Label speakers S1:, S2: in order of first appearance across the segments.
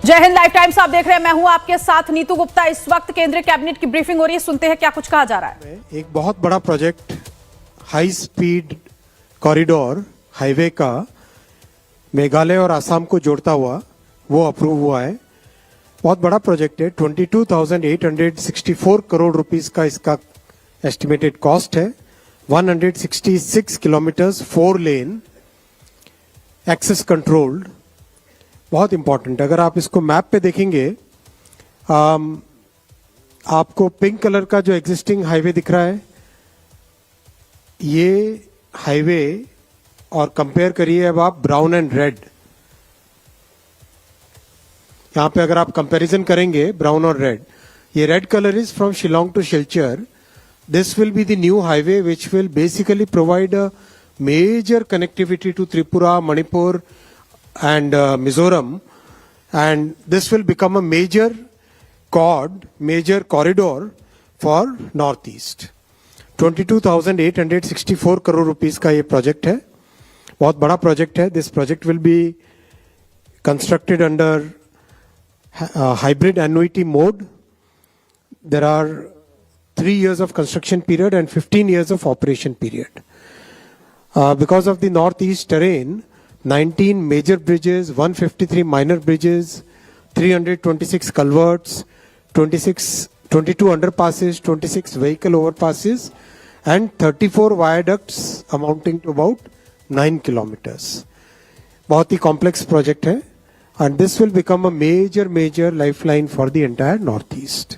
S1: जय Hind live times आप देख रहे हैं, मैं हूं आपके साथ नीतू गुप्ता। इस वक्त केंद्रीय कैबिनेट की ब्रीफिंग हो रही है, सुनते हैं क्या कुछ कहा जा रहा है।
S2: एक बहुत बड़ा project high speed corridor highway का मेघालय और आसाम को जोड़ता हुआ वो अप्रूव हुआ है। बहुत बड़ा प्रोजेक्ट है, 22,864 करोड़ रुपीस का इसका एस्टिमेटेड कॉस्ट है। 166 किलोमीटर्स 4 लेन एक्सेस कंट्रोल्ड, बहुत इंपॉर्टेंट। अगर आप इसको मैप पे देखेंगे, आपको पिंक कलर का जो एग्जिस्टिंग हाईवे दिख रहा है, ये हाईवे और कंपेयर करिए अब आप ब्राउन एंड रेड। यहां पे अगर आप कंपैरिजन करेंगे ब्राउन और रेड, ये red colour is from Shillong to Silchar. This will be the new highway which will basically provide a major connectivity to Tripura, Manipur and Mizoram, and this will become a major corridor for Northeast. 22,864 crore rupees का ये project है, बहुत बड़ा project है। This project will be constructed under hybrid annuity mode. There are 3 years of construction period and 15 years of operation period. Because of the Northeast terrain, 19 major bridges, 153 minor bridges, 326 culverts, 22 underpasses, 26 vehicle overpasses, and 34 viaducts amounting to about 9 kilometers. बहुत ही complex project है, and this will become a major lifeline for the entire Northeast.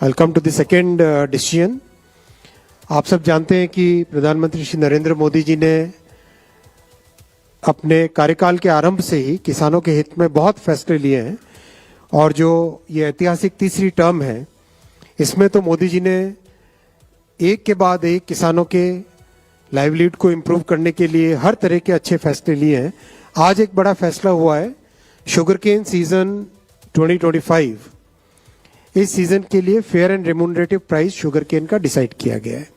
S2: I'll come to the second decision. आप सब जानते हैं कि प्रधानमंत्री श्री नरेंद्र मोदी जी ने अपने कार्यकाल के आरंभ से ही किसानों के हित में बहुत फैसले लिए हैं, और जो ये ऐतिहासिक तीसरी टर्म है, इसमें तो मोदी जी ने एक के बाद एक किसानों के लाइवलीहुड को इम्प्रूव करने के लिए हर तरह के अच्छे फैसले लिए हैं। आज एक बड़ा फैसला हुआ है, शुगर केन सीजन 2025, इस सीजन के लिए fair and remunerative price sugar cane का डिसाइड किया गया है।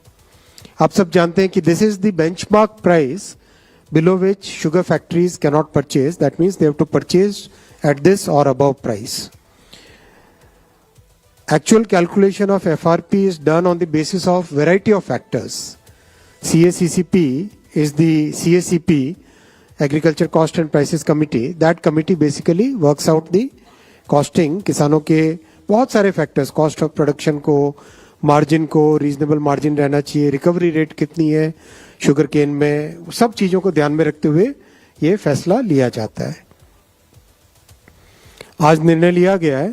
S2: आप सब जानते हैं कि this is the benchmark price below which sugar factories cannot purchase. That means they have to purchase at this or above price. Actual calculation of FRP is done on the basis of variety of factors. CACCP is the CACP, Agriculture Cost and Prices Committee. That committee basically works out the costing. किसानों के बहुत सारे factors, cost of production को, margin को, reasonable margin रहना चाहिए, recovery rate कितनी है शुगर केन में, सब चीजों को ध्यान में रखते हुए ये फैसला लिया जाता है। आज निर्णय लिया गया है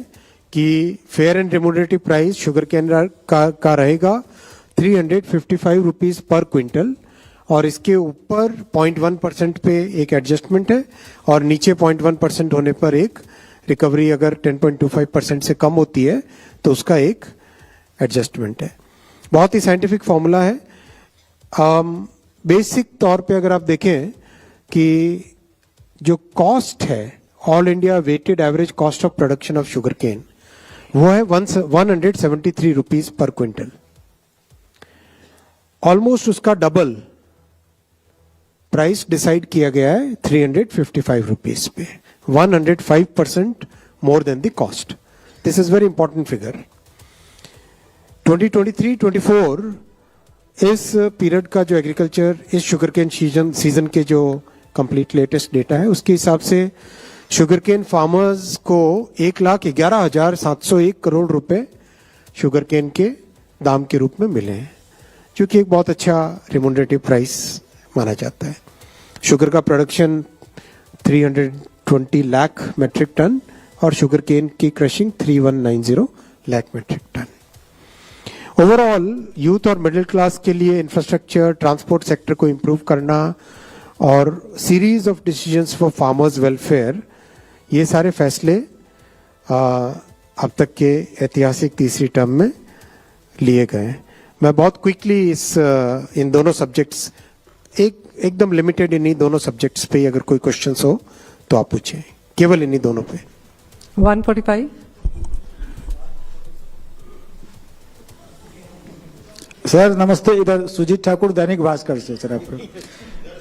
S2: कि fair and remunerative price sugar cane का रहेगा 355 रुपीज पर क्विंटल, और इसके ऊपर 0.1% पे एक एडजस्टमेंट है, और नीचे 0.1% होने पर एक रिकवरी अगर 10.25% से कम होती है तो उसका एक एडजस्टमेंट है। बहुत ही साइंटिफिक फॉर्मूला है। बेसिक तौर पे अगर आप देखें कि जो कॉस्ट है, all India weighted average cost of production of sugar cane, वो है 173 रुपीज पर क्विंटल। ऑलमोस्ट उसका डबल प्राइस डिसाइड किया गया है 355 रुपीज पे, 105% more than the cost. This is very important figure. 2023-24 इस पीरियड का जो एग्रीकल्चर, इस शुगर केन सीजन के जो कंप्लीट लेटेस्ट डेटा है, उसके हिसाब से शुगर केन फार्मर्स को 1,11,701 करोड़ रुपए शुगर केन के दाम के रूप में मिले हैं, जो कि एक बहुत अच्छा रिम्यूनरेटिव प्राइस माना जाता है। शुगर का प्रोडक्शन 320 लाख मेट्रिक टन और शुगर केन की crushing 3190 lakh metric ton. Overall youth और मिडिल क्लास के लिए इंफ्रास्ट्रक्चर, ट्रांसपोर्ट सेक्टर को इंप्रूव करना और series of decisions for farmers welfare, ये सारे फैसले अब तक के ऐतिहासिक तीसरी टर्म में लिए गए हैं। मैं बहुत क्विकली इन दोनों सब्जेक्ट्स, एकदम लिमिटेड इन्हीं दोनों सब्जेक्ट्स पे अगर कोई क्वेश्चंस हो तो आप पूछें, केवल इन्हीं दोनों पे।
S3: 145
S4: सर नमस्ते, इधर सुजीत ठाकुर दैनिक भास्कर से। सर आपको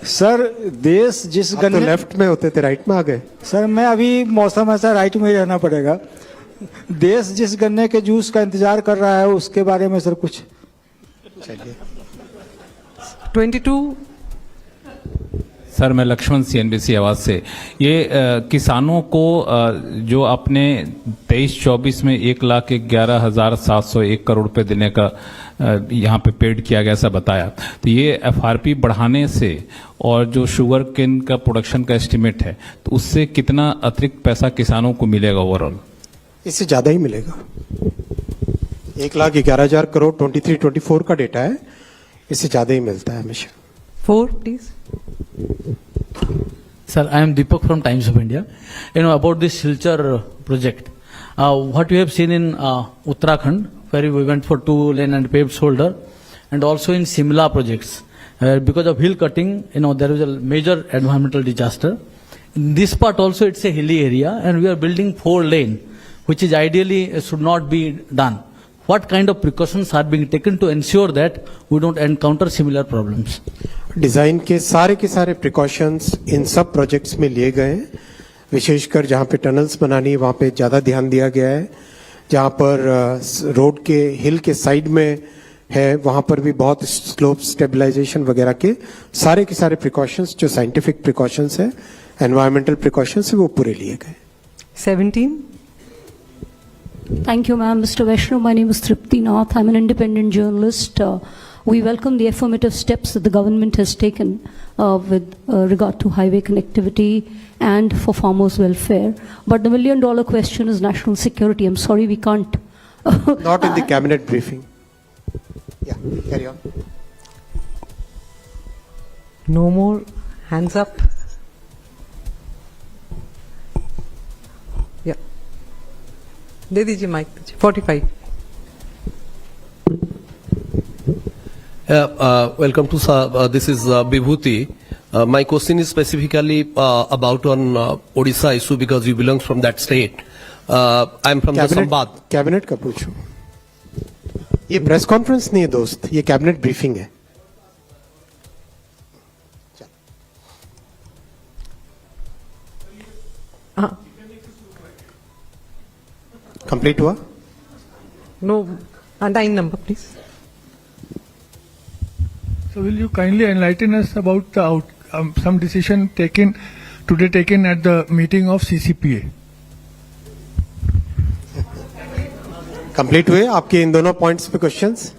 S4: सर देश जिस
S2: आप तो
S4: गन्ने
S2: लेफ्ट में होते थे, राइट में आ गए।
S4: सर मैं अभी मौसम ऐसा राइट में ही रहना पड़ेगा। देश जिस गन्ने के जूस का इंतजार कर रहा है उसके बारे में सर कुछ।
S2: चलिए
S3: 22,
S5: सर मैं लक्ष्मण CNBC आवाज से। ये किसानों को जो अपने 23-24 में 1,11,701 करोड़ रुपए देने का यहाँ पे पेड किया गया ऐसा बताया, तो ये FRP बढ़ाने से और जो शुगर केन का प्रोडक्शन का एस्टिमेट है तो उससे कितना अतिरिक्त पैसा किसानों को मिलेगा ओवरऑल?
S2: इससे ज्यादा ही मिलेगा। 1,11,000 करोड़ 23-24 का डेटा है, इससे ज्यादा ही मिलता है हमेशा।
S3: 4, please.
S6: Sir, I am Deepak from Times of India. About this Silchar project, what we have seen in Uttarakhand, where we went for 2-lane and paved shoulder, and also in Simla projects, because of hill cutting, there is a major environmental disaster. In this part also it's a hilly area, and we are building 4-lane, which is ideally should not be done. What kind of precautions are being taken to ensure that we don't encounter similar problems?
S2: Design के सारे precautions इन सब projects में लिए गए हैं। विशेषकर जहां पे टनल्स बनानी है वहां पे ज्यादा ध्यान दिया गया है। जहां पर रोड के हिल के साइड में है वहां पर भी बहुत स्लोप स्टेबलाइजेशन वगैरह के सारे प्रिकॉशंस जो साइंटिफिक प्रिकॉशंस है, एनवायरमेंटल प्रिकॉशंस है, वो पूरे लिए गए।
S3: 17,
S7: Thank you, ma'am. Mr. Vaishnav, my name is Tripti Nath. I'm an independent journalist. We welcome the affirmative steps that the government has taken with regard to highway connectivity and for farmers' welfare. But the million-dollar question is national security. I'm sorry we can't.
S2: Not in the cabinet briefing. Yeah, carry on.
S3: no more hands up. Yeah. दे दीजिए mic दीजिए। 45,
S8: welcome to this is Vibhuti. My question is specifically about on Odisha issue because you belong from that state. I am from the Sambad.
S2: Cabinet का पूछो। ये press conference नहीं है दोस्त, ये cabinet briefing है।
S3: हाँ,
S2: कंप्लीट हुआ?
S3: no, 9 number please.
S9: So will you kindly enlighten us about the some decision taken at the meeting of CCPA?
S2: Complete हुए आपके इन दोनों पॉइंट्स पे questions?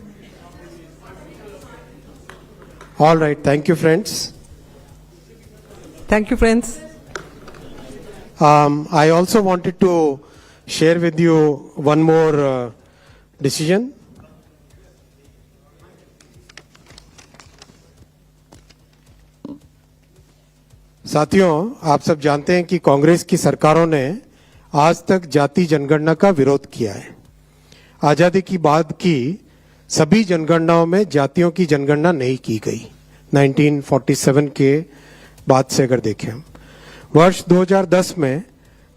S2: All right, thank you friends.
S3: Thank you, friends.
S2: I also wanted to share with you one more decision. साथियों, आप सब जानते हैं कि कांग्रेस की सरकारों ने आज तक जाति जनगणना का विरोध किया है। आजादी की बाद की सभी जनगणनाओं में जातियों की जनगणना नहीं की गई। 1947 के बाद से अगर देखें हम, वर्ष 2010 में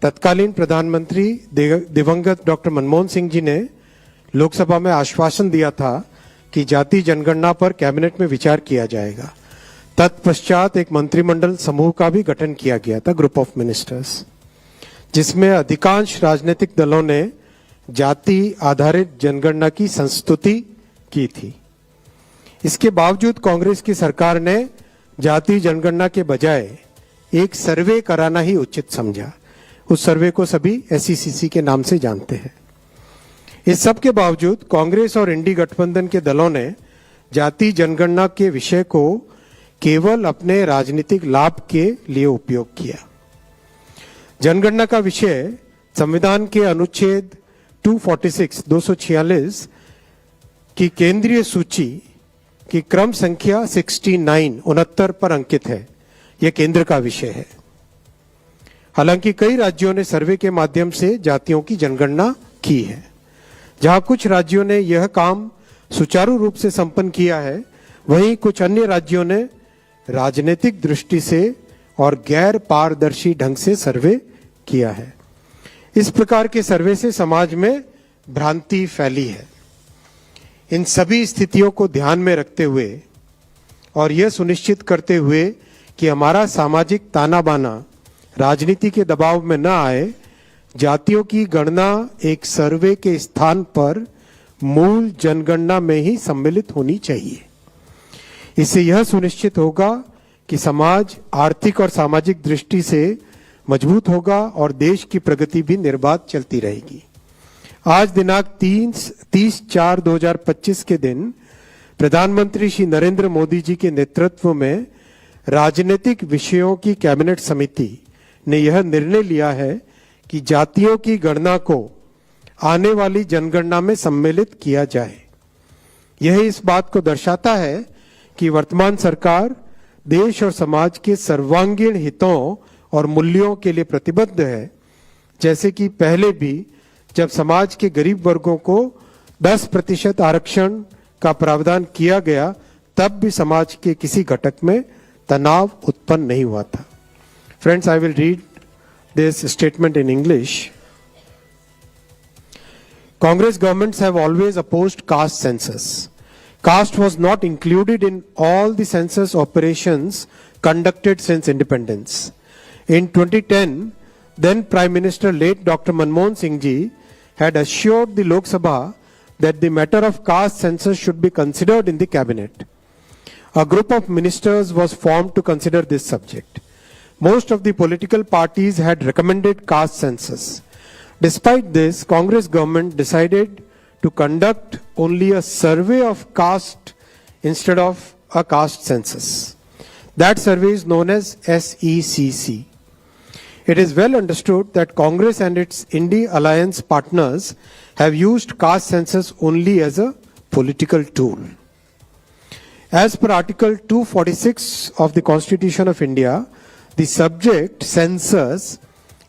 S2: तत्कालीन प्रधानमंत्री दिवंगत डॉक्टर मनमोहन सिंह जी ने लोकसभा में आश्वासन दिया था कि जाति जनगणना पर कैबिनेट में विचार किया जाएगा। तत्पश्चात एक मंत्रिमंडल समूह का भी गठन किया गया था, ग्रुप ऑफ मिनिस्टर्स, जिसमें अधिकांश राजनीतिक दलों ने जाति आधारित जनगणना की संस्तुति की थी। इसके बावजूद कांग्रेस की सरकार ने जाति जनगणना के बजाय एक सर्वे कराना ही उचित समझा। उस सर्वे को सभी SECC के नाम से जानते हैं। इस सब के बावजूद कांग्रेस और इंडी गठबंधन के दलों ने जाति जनगणना के विषय को केवल अपने राजनीतिक लाभ के लिए उपयोग किया। जनगणना का विषय संविधान के अनुच्छेद 246 की केंद्रीय सूची की क्रम संख्या 69 पर अंकित है। यह केंद्र का विषय है। हालांकि कई राज्यों ने सर्वे के माध्यम से जातियों की जनगणना की है। जहां कुछ राज्यों ने यह काम सुचारू रूप से संपन्न किया है, वहीं कुछ अन्य राज्यों ने राजनीतिक दृष्टि से और गैर पारदर्शी ढंग से सर्वे किया है। इस प्रकार के सर्वे से समाज में भ्रांति फैली है। इन सभी स्थितियों को ध्यान में रखते हुए और यह सुनिश्चित करते हुए कि हमारा सामाजिक ताना बाना राजनीति के दबाव में न आए, जातियों की गणना एक सर्वे के स्थान पर मूल जनगणना में ही सम्मिलित होनी चाहिए। इससे यह सुनिश्चित होगा कि समाज आर्थिक और सामाजिक दृष्टि से मजबूत होगा और देश की प्रगति भी निर्बाध चलती रहेगी। आज दिनांक 30/4/2025 के दिन प्रधानमंत्री श्री नरेंद्र मोदी जी के नेतृत्व में राजनीतिक विषयों की कैबिनेट समिति ने यह निर्णय लिया है कि जातियों की गणना को आने वाली जनगणना में सम्मिलित किया जाए। यह इस बात को दर्शाता है कि वर्तमान सरकार देश और समाज के सर्वांगीण हितों और मूल्यों के लिए प्रतिबद्ध है। जैसे कि पहले भी जब समाज के गरीब वर्गों को 10% आरक्षण का प्रावधान किया गया, तब भी समाज के किसी घटक में तनाव उत्पन्न नहीं हुआ था। Friends, I will read this statement in English. Congress governments have always opposed caste census. Caste was not included in all the census operations conducted since independence. In 2010, then Prime Minister late Dr. Manmohan Singh ji had assured the Lok Sabha that the matter of caste census should be considered in the cabinet. A group of ministers was formed to consider this subject. Most of the political parties had recommended caste census. Despite this, Congress government decided to conduct only a survey of caste instead of a caste census. That survey is known as SECC. It is well understood that Congress and its Indie alliance partners have used caste census only as a political tool. As per Article 246 of the Constitution of India, the subject census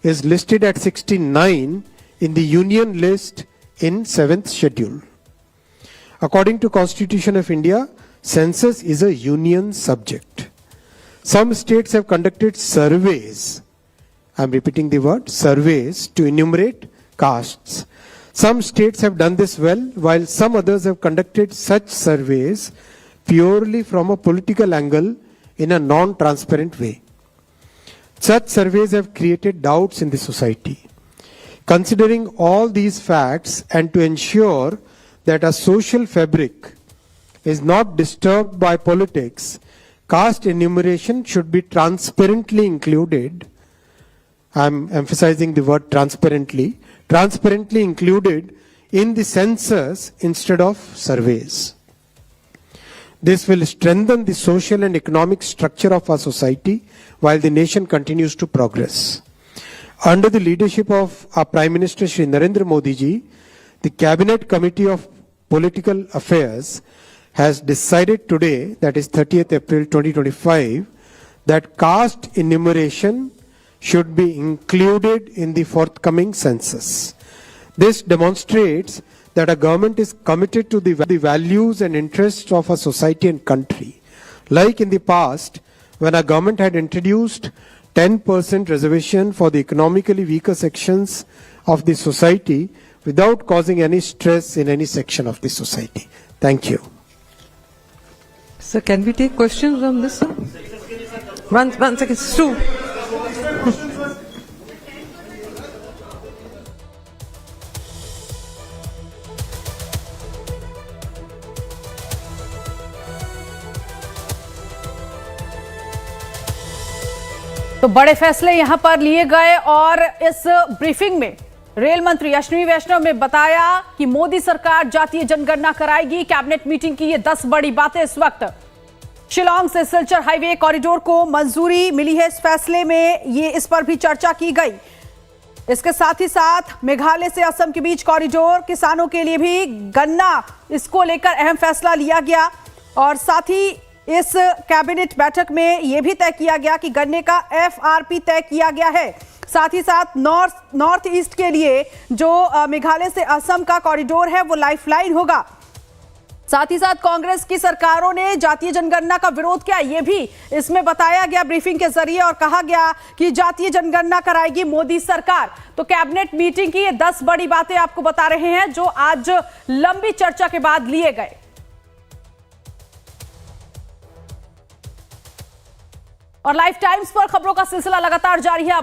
S2: is listed at 69 in the Union list in 7th schedule. According to Constitution of India, census is a union subject. Some states have conducted surveys. I am repeating the word surveys to enumerate castes. Some states have done this well, while some others have conducted such surveys purely from a political angle in a non-transparent way. Such surveys have created doubts in the society. Considering all these facts and to ensure that a social fabric is not disturbed by politics, caste enumeration should be transparently included. I am emphasizing the word transparently included in the census instead of surveys. This will strengthen the social and economic structure of our society while the nation continues to progress. Under the leadership of our Prime Minister Shri Narendra Modi ji, the Cabinet Committee of Political Affairs has decided today, that is 30th April 2025, that caste enumeration should be included in the forthcoming census. This demonstrates that a government is committed to the values and interests of a society and country. Like in the past, when a government had introduced 10% reservation for the economically weaker sections of the society without causing any stress in any section of the society. Thank you.
S3: Sir, can we take questions on this, sir? One second, Stu.
S1: तो बड़े फैसले यहां पर लिए गए और इस briefing में रेल मंत्री अश्विनी वैष्णव ने बताया कि मोदी सरकार जातीय जनगणना कराएगी। कैबिनेट मीटिंग की ये 10 बड़ी बातें इस वक्त। शिलांग से सिलचर हाईवे कॉरिडोर को मंजूरी मिली है। इस फैसले में ये इस पर भी चर्चा की गई। इसके साथ ही साथ मेघालय से असम के बीच कॉरिडोर, किसानों के लिए भी गन्ना, इसको लेकर अहम फैसला लिया गया। और साथ ही इस कैबिनेट बैठक में यह भी तय किया गया कि गन्ने का FRP तय किया गया है। साथ ही साथ नॉर्थ ईस्ट के लिए जो मेघालय से असम का कॉरिडोर है वो लाइफलाइन होगा। साथ ही साथ कांग्रेस की सरकारों ने जातीय जनगणना का विरोध किया, यह भी इसमें बताया गया ब्रीफिंग के जरिए और कहा गया कि जातीय जनगणना कराएगी मोदी सरकार। तो कैबिनेट मीटिंग की ये 10 बड़ी बातें आपको बता रहे हैं जो आज लंबी चर्चा के बाद लिए गए। और लाइफ टाइम्स पर खबरों का सिलसिला लगातार जारी है।